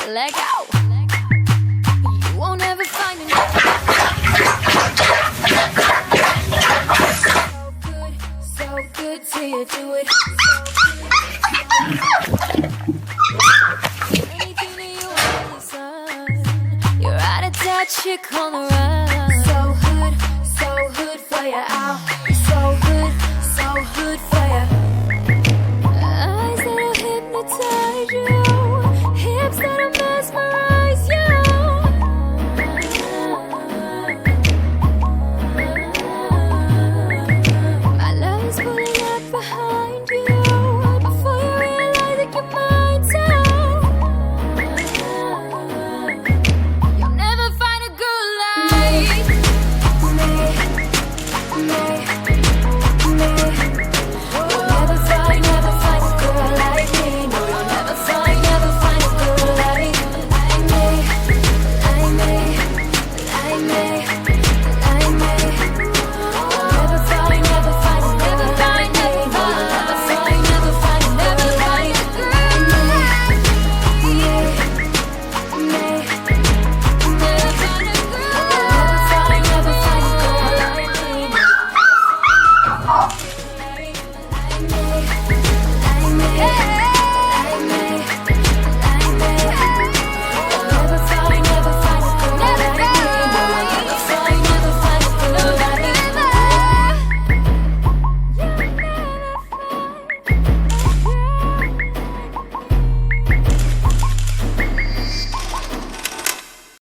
let go. You won't ever find me. So good till you do it. Anything that you want, son. You're out of touch, you're on the run. So good for you out. So good for you. Eyes that'll hypnotize you.